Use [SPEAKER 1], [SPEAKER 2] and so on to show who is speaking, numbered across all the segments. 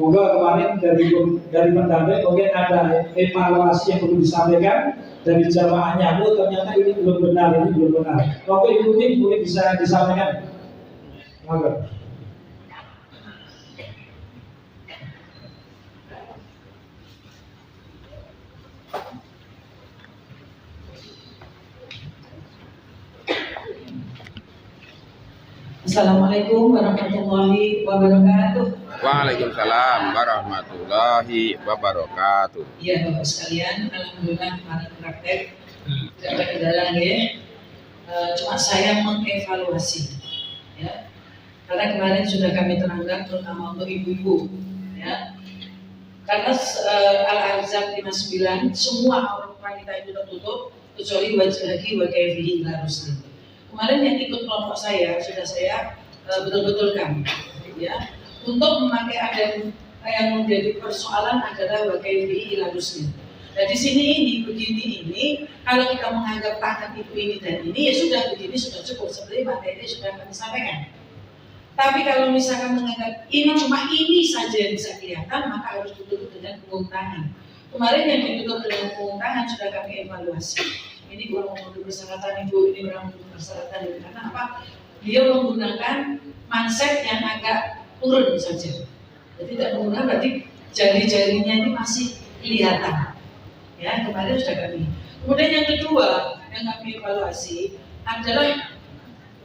[SPEAKER 1] Moga kemarin dari pendamping mungkin ada evaluasi yang perlu disampaikan dari jamaahnya. Oh ternyata ini belum benar, ini belum benar. Oke, Ibu mungkin bisa disampaikan. Moga.
[SPEAKER 2] Assalamualaikum warahmatullahi wabarakatuh.
[SPEAKER 3] Waalaikumsalam warahmatullahi wabarakatuh.
[SPEAKER 2] Iya Bapak sekalian, alhamdulillah kemarin praktek tidak ada kendala ya. Cuma saya mengevaluasi ya. Karena kemarin sudah kami terangkan terutama untuk ibu-ibu ya. Karena Al-Ahzab 59 semua aurat wanita itu tertutup kecuali wajah lagi wajah harus. Kemarin yang ikut kelompok saya sudah saya betul-betulkan ya. Untuk memakai ada yang menjadi persoalan adalah wajah harusnya. Nah di sini ini begini ini kalau kita menganggap tangan itu ini dan ini ya sudah begini sudah cukup seperti materi sudah kami sampaikan. Tapi kalau misalkan menganggap ini cuma ini saja yang bisa kelihatan maka harus ditutup dengan punggung tangan. Kemarin yang ditutup dengan punggung tangan sudah kami evaluasi. Ini kurang memenuhi persyaratan ibu, ini kurang memenuhi persyaratan ibu. Karena apa? Dia menggunakan manset yang agak turun saja. Jadi tidak menggunakan berarti jari-jarinya ini masih kelihatan. Ya kemarin sudah kami. Kemudian yang kedua yang kami evaluasi adalah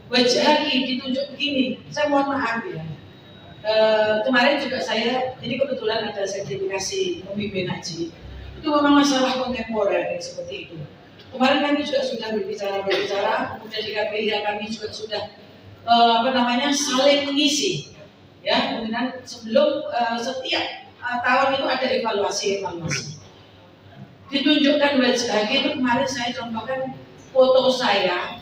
[SPEAKER 2] wajah kaki ditunjuk begini. Saya mohon maaf ya. Kemarin juga saya, ini kebetulan ada sertifikasi pembimbing haji. Itu memang masalah kontemporer seperti itu. Kemarin kami juga sudah berbicara, kemudian di KPI kami juga sudah saling mengisi, ya. Kemudian sebelum setiap tahun itu ada evaluasi. Ditunjukkan wajah kaki itu kemarin saya contohkan foto saya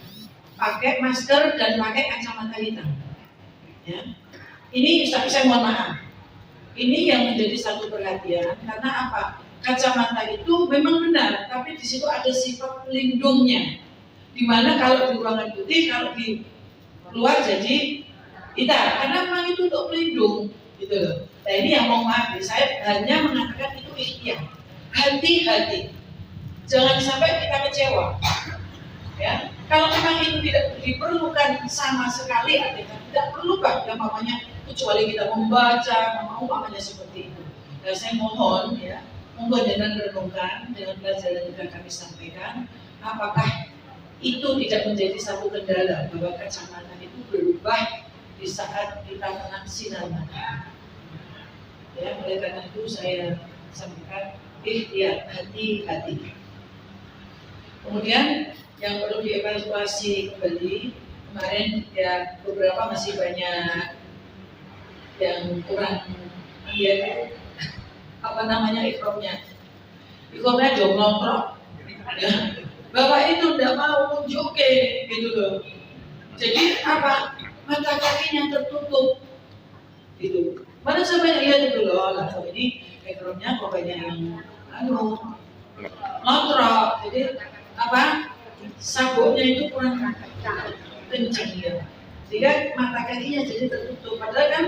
[SPEAKER 2] pakai masker dan pakai kacamata hitam, ya. Ini saya mohon maaf. Ini yang menjadi satu perhatian karena apa? Kacamata itu memang benar, tapi di situ ada sifat pelindungnya. Dimana kalau di ruangan putih, kalau di luar jadi hitam. Karena memang itu untuk pelindung, gitu loh. Nah ini yang mau maaf, saya hanya mengatakan itu ikhtiar. Hati-hati, jangan sampai kita kecewa. Ya, kalau memang itu tidak diperlukan sama sekali, artinya tidak perlu yang namanya kecuali kita membaca, namanya seperti itu. Dan saya mohon ya. Monggo jangan renungkan dengan pelajaran yang sudah kami sampaikan, apakah itu tidak menjadi satu kendala bahwa kacamata itu berubah di saat kita kena sinar matahari. Ya, oleh karena itu saya sampaikan ikhtiar, hati-hati. Kemudian yang perlu dievaluasi kembali kemarin ya beberapa masih banyak yang kurang ya. Ikhramnya dong nongkrong ya. Bapak itu tidak mau nunjukin gitu loh. Jadi apa? Mata kakinya tertutup gitu. Mana sampai lihat itu loh lah ini ikhramnya kok banyak yang nongkrong. Jadi apa? Sabuknya itu kurang kencang ya. Sehingga mata kakinya jadi tertutup. Padahal kan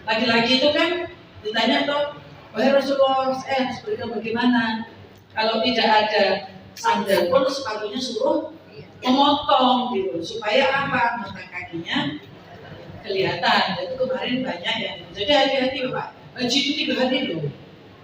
[SPEAKER 2] laki-laki itu kan ditanya toh, wahai Rasulullah, sebenarnya bagaimana kalau tidak ada sandal pun sepatunya suruh memotong gitu supaya apa mata kakinya kelihatan. Jadi kemarin banyak yang jadi hati-hati Bapak, haji itu 3 hari loh,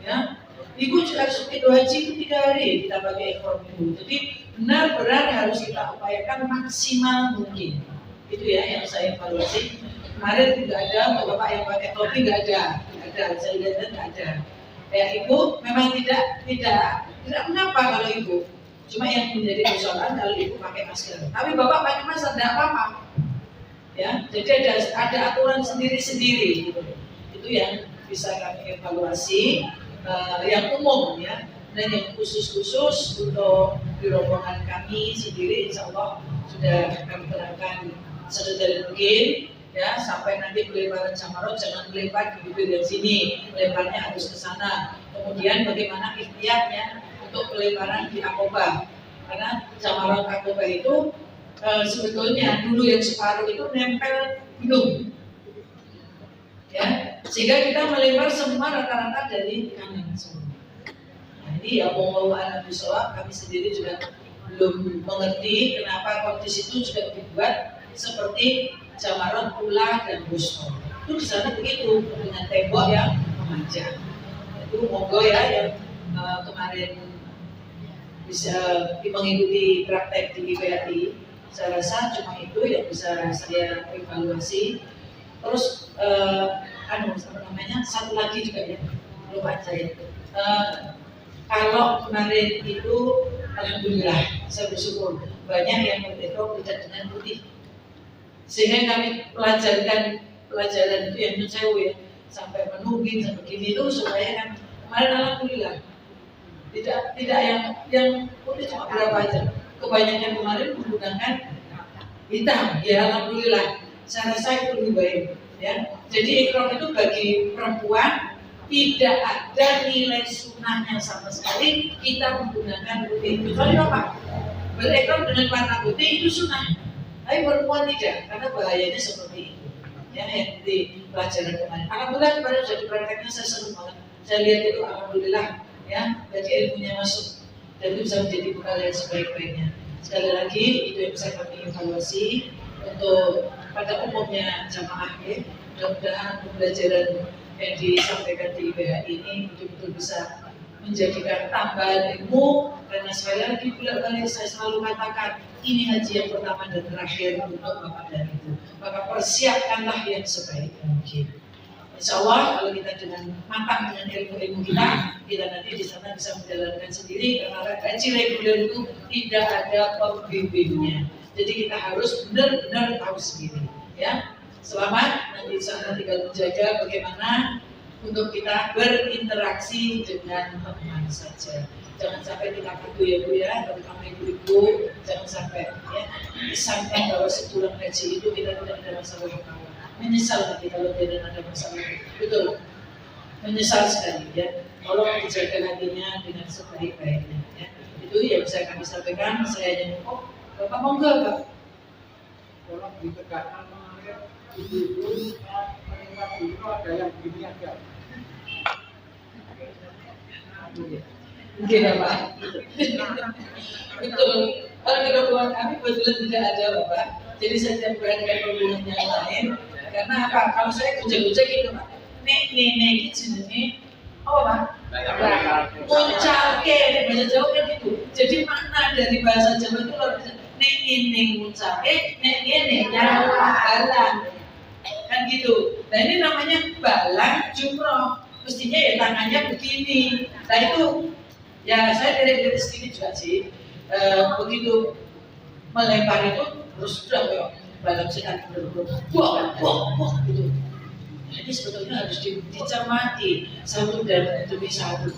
[SPEAKER 2] ya. Ibu juga harus itu haji itu 3 hari kita pakai ekor ibu. Jadi benar-benar harus kita upayakan maksimal mungkin. Itu ya yang saya evaluasi. Kemarin tidak ada Bapak yang pakai topi nggak ada, saya lihat nggak ada. Ya ibu memang tidak mengapa kalau ibu, cuma yang menjadi persoalan kalau ibu pakai masker. Tapi Bapak pakai masker tidak apa-apa, ya. Jadi ada aturan sendiri-sendiri, gitu. Itu yang bisa kami evaluasi, yang umum ya, dan yang khusus untuk di rombongan kami sendiri, insya Allah sudah kami terangkan sedetail mungkin. Ya, sampai nanti pelebaran Jamarot jangan melempar di bibir dari sini, lebarnya harus ke sana. Kemudian bagaimana ikhtiarnya untuk pelebaran di Aqobah, karena Jamarot Aqobah itu sebetulnya dulu yang separuh itu nempel gunung, ya Sehingga kita melempar semua rata-rata dari kanan semua. Nah, ini ya mau anak bisola, kami sendiri juga belum mengerti kenapa kok di situ juga dibuat seperti Jamaron, Ula, dan Busno. Itu di sana begitu dengan tembok yang memanjang. Itu monggo ya yang kemarin bisa mengikuti praktek di IPRI. Saya rasa cuma itu yang bisa saya evaluasi. Terus satu lagi juga ya, lupa saya. Kalau kemarin itu alhamdulillah saya bersyukur banyak yang berdekrok tidak dengan putih. Sehingga kami pelajaran itu yang menurut saya ya, sampai menunggu sampai gini itu supaya kan kemarin alhamdulillah tidak yang putih cuma berapa aja. Kebanyakan kemarin menggunakan hitam. Ya alhamdulillah. Saya rasa itu lebih baik. Ya. Jadi ikram itu bagi perempuan tidak ada nilai sunnahnya sama sekali kita menggunakan putih. Kecuali apa? Berikram dengan warna putih itu sunnah. Tapi perempuan tidak, karena bahayanya seperti itu. Ya, yang di pelajaran kemarin. Alhamdulillah kemarin jadi prakteknya saya senang banget. Saya lihat itu alhamdulillah, ya, jadi ilmunya masuk dan itu bisa menjadi bekal yang sebaik-baiknya. Sekali lagi itu yang bisa kami evaluasi untuk pada umumnya jamaah ya. Mudah-mudahan pembelajaran yang disampaikan di IPH ini betul-betul bisa menjadikan tambahan ilmu, karena sekali lagi bolak-balik saya selalu katakan ini haji yang pertama dan terakhir untuk Bapak dan Ibu. Maka persiapkanlah yang sebaik mungkin. Insya Allah kalau kita dengan matang dengan ilmu-ilmu kita nanti di sana bisa menjalankan sendiri, karena haji reguler itu tidak ada pembimbingnya. Jadi kita harus benar-benar tahu sendiri. Ya, selamat. Nanti di sana tinggal menjaga bagaimana untuk kita berinteraksi dengan teman saja. Jangan sampai kita itu ya Bu ya, terutama ibu-ibu, jangan sampai ya disangka bahwa sebulan haji itu kita tidak ada masalah apa-apa. Menyesal nanti kalau tidak ada masalah. Betul, menyesal sekali ya. Tolong dijaga hatinya dengan sebaik-baiknya ya. Itu yang bisa kami sampaikan. Saya hanya Bapak monggo Pak.
[SPEAKER 4] Tolong ditegakkan ibu-ibu meningkat dulu ada yang begini aja.
[SPEAKER 2] Mungkin Bapak. Betul. Kalau di rombongan kami kebetulan tidak ada Bapak. Jadi saya tidak berangkat rombongan yang lain. Karena apa? Kalau saya gojek-gojek gitu Pak. Nek gitu jenenge. Oh Pak. Muncalke bahasa Jawa kan itu. Jadi makna dari bahasa Jawa itu luar biasa. Nek muncalke, nek nyawa balang. Kan gitu. Nah ini namanya balang jumroh. Mestinya ya tangannya begini. Nah itu ya saya dari sini juga sih. Begitu melempar itu terus sudah kayak balang sedang buah gitu. Jadi sebetulnya harus dicermati satu dan demi satu.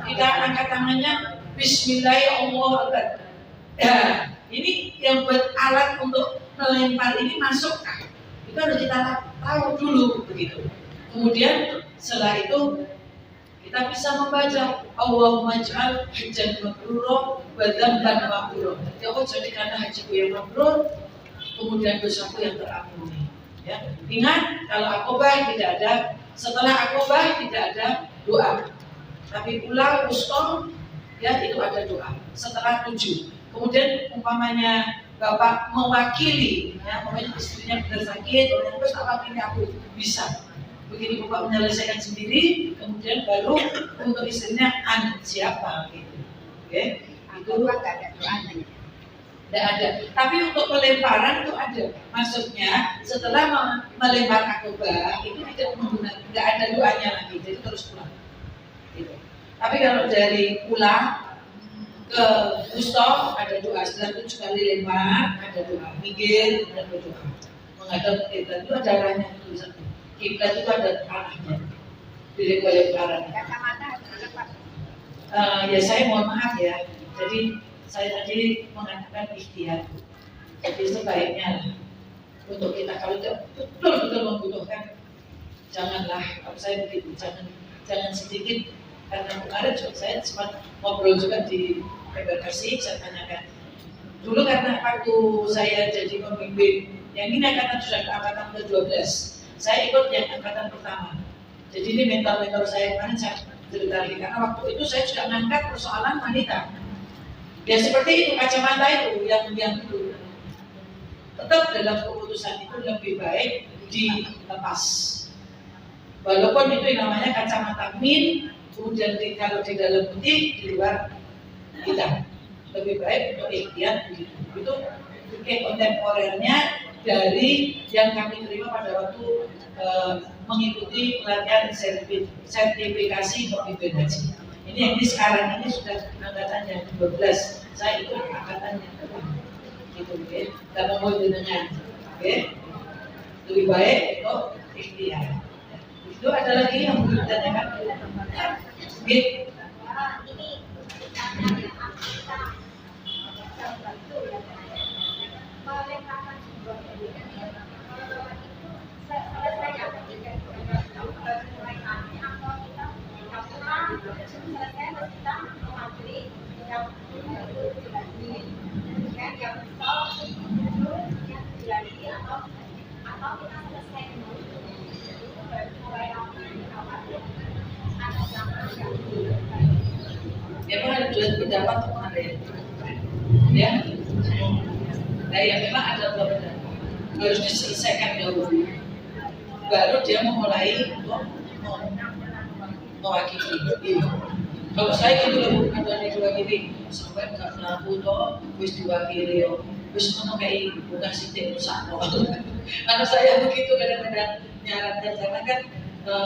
[SPEAKER 2] Kita angkat tangannya Bismillahirrahmanirrahim. Ya, ini yang buat alat untuk melempar ini masuk kah? Itu harus kita tahu dulu begitu. Kemudian setelah itu kita bisa membaca Allahumma ja'al hajjan mabrura wa dzamban maghfura. Ya Allah jadikan hajiku yang mabrur, kemudian dosaku yang terampuni. Ya. Ingat kalau akobah tidak ada, setelah akobah tidak ada doa. Tapi ulang uston ya itu ada doa. Setelah 7. Kemudian umpamanya Bapak mewakili, ya, umpamanya istrinya benar sakit, terus tak wakili aku bisa. Begitu Bapak menyelesaikan sendiri, kemudian baru untuk istrinya siapa gitu. Oke, itu ada doanya. Tidak ada. Tapi untuk pelemparan itu ada. Maksudnya setelah melempar akobah itu tidak menggunakan, tidak ada doanya lagi, jadi terus pulang. Gitu. Tapi kalau dari pulang ke Gusto ada doa. Setelah 7 kali lempar ada doa. Mikir dan berdoa. Menghadap kiblat itu ada arahnya tulisan. Kiblat itu ada arahnya. Dari pelemparan.
[SPEAKER 5] Kacamata harus lepas.
[SPEAKER 2] Ya saya mohon maaf ya. Jadi saya tadi mengatakan ikhtiar. Jadi sebaiknya untuk kita kalau betul-betul membutuhkan, janganlah kalau saya begitu, jangan sedikit. Karena kemarin juga saya sempat ngobrol juga di PBRKSI, saya tanyakan dulu karena waktu saya jadi pembimbing yang ini angkatan sudah ke angkatan ke-12, saya ikut yang angkatan pertama Jadi ini mentor-mentor saya kemarin saya cerita lagi, karena waktu itu saya juga mengangkat persoalan wanita. Ya seperti itu, kacamata itu yang itu tetap dalam keputusan itu lebih baik dilepas. Walaupun itu yang namanya kacamata min, kemudian kalau di dalam putih, di luar hitam. Lebih baik untuk ikhtiar begitu. Itu kontemporernya dari yang kami terima pada waktu mengikuti pelatihan sertifikasi pemimpin haji. Ini sekarang ini sudah angkatannya 12. Saya ikut angkatannya gitu, okay? Dan mau dengan, okay? Lebih baik itu ikhtiar. Itu ada lagi yang belum ditanyakan, okay? Memang ada dua pendapat kemarin, ya. Nah, yang memang ada dua pendapat harus diselesaikan dahulu, baru dia memulai untuk mewakili. Kalau saya gitu loh, bukan dari diwakili, sampai nggak mampu toh, wis diwakili, wis memakai bukan sistem usaha. Karena saya begitu kadang-kadang nyarankan, karena kan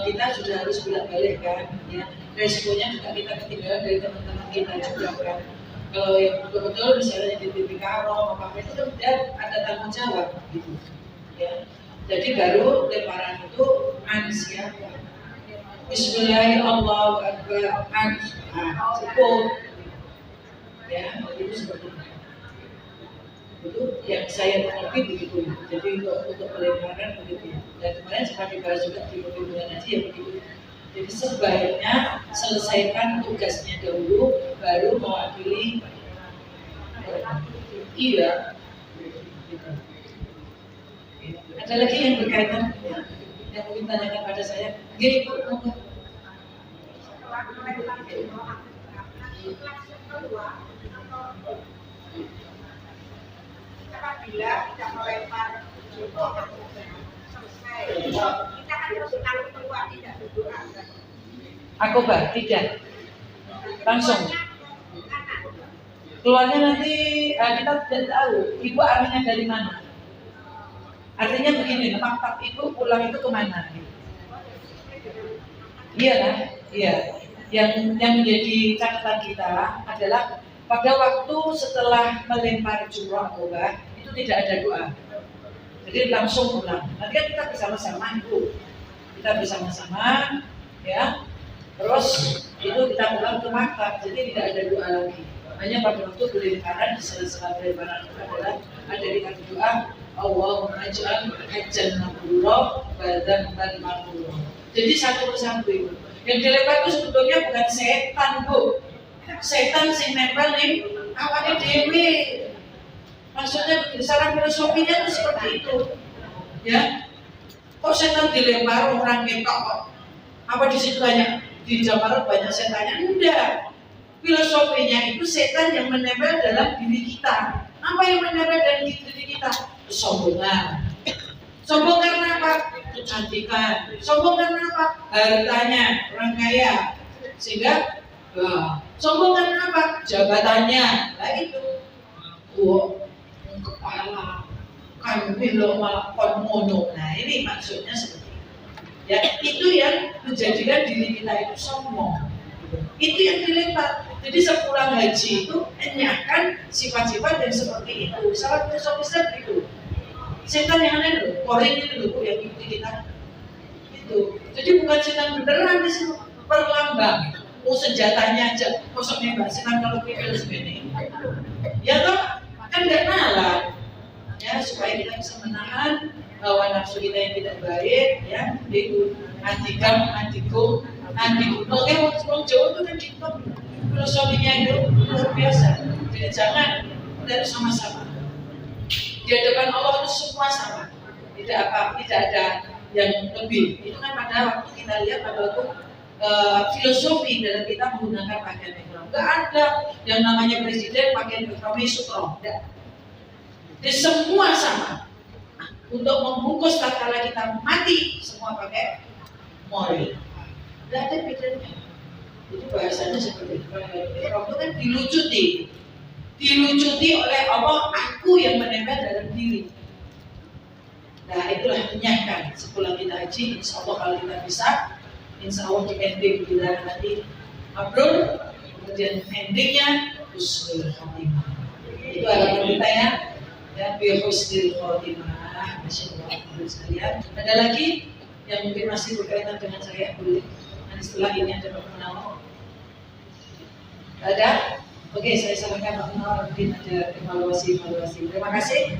[SPEAKER 2] kita sudah harus bolak-balik kan, ya. Resikonya juga kita ketinggalan dari teman-teman kita juga kan. Kalau yang betul-betul misalnya di BPK apa itu kan dia ada tanggung jawab gitu, ya. Jadi baru lemparan itu siapa? Bismillahirrahmanirrahim. Cukup, ya. Itu seperti itu. Itu yang saya mengerti begitu. Jadi untuk pelemparan begitu. Dan kemarin sempat dibahas juga di pembimbingan haji ya begitu. Jadi sebaiknya selesaikan tugasnya dahulu, baru mewakili. Iya. Ada lagi yang berkaitan yang mungkin tanyakan pada saya. Gitu.
[SPEAKER 4] Apabila kita melempar itu selesai, kita kan terus taruh keluar, tidak berdoa.
[SPEAKER 2] Akobah tidak langsung keluarnya nanti kita tidak tahu ibu arahnya dari mana. Artinya begini, maktab ibu pulang itu kemana? Iya kan? Iya. Yang menjadi catatan kita adalah pada waktu setelah melempar jumroh akobah itu tidak ada doa. Jadi langsung pulang. Nanti kan kita bersama-sama itu, kita bersama-sama, ya. Terus itu kita pulang ke maktab, jadi tidak ada doa lagi. Hanya pada waktu pelemparan di sela-sela pelemparan adalah ada dikasih doa, Allahumma ij'al hajjan mabrura badan mabrura. Jadi satu persatu itu. Yang dilempar itu sebetulnya bukan setan, Bu. Setan sing nempel nih awalnya dewi. Maksudnya saran filosofinya itu seperti itu, ya. Kok setan dilempar orang ketok? Apa di situ banyak di Jawa banyak setannya? Enggak. Filosofinya itu setan yang menempel dalam diri kita. Apa yang menempel dalam diri kita? Kesombongan. Sombong karena apa? Kecantikan. Sombong karena apa? Hartanya, orang kaya. Sehingga sombong karena apa? Jabatannya. Nah itu. Kepala. Kan bilo malah kon ngono. Nah ini maksudnya seperti itu. Ya, itu yang menjadikan diri kita itu sombong. Itu yang dilempar. Jadi sepulang haji itu enyahkan sifat-sifat yang seperti itu. Salah filosofisnya begitu. Setan yang aneh loh, koreng itu loh yang ikuti kita. Itu. Jadi bukan setan beneran di situ, perlambang. Oh senjatanya aja, kosong nembak setan kalau pikir sebenarnya. Ya toh, kan nggak nalar. Ya supaya kita bisa menahan hawa nafsu kita yang tidak baik, ya itu antikam, antikum, oke, orang Jawa itu kan gitu, filosofinya itu luar biasa. Jadi jangan dari sama-sama. Di hadapan Allah itu semua sama, tidak ada yang lebih. Itu kan pada waktu kita lihat pada waktu filosofi dalam kita menggunakan pakaian ihram. Nggak ada yang namanya presiden pakaian ihramnya sutro. Nggak. Jadi semua sama. Untuk membungkus tatkala kita mati, semua pakai mori. Nggak ada bedanya. Itu bahasanya seperti itu. Ihram itu kan dilucuti oleh Allah, aku yang menempel dalam diri. Nah itulah menyiapkan sepulang kita haji, insya Allah kalau kita bisa, insya Allah di ending kita nanti mabrur, kemudian endingnya husnul khotimah. Itu adalah kita ya bi husnul khotimah. Masya Allah sekalian. Ada lagi yang mungkin masih berkaitan dengan saya, boleh. Nanti setelah ini ada Pak Munawar. Ada? Oke, saya sampaikan Pak Munawar, mungkin ada evaluasi. Terima kasih.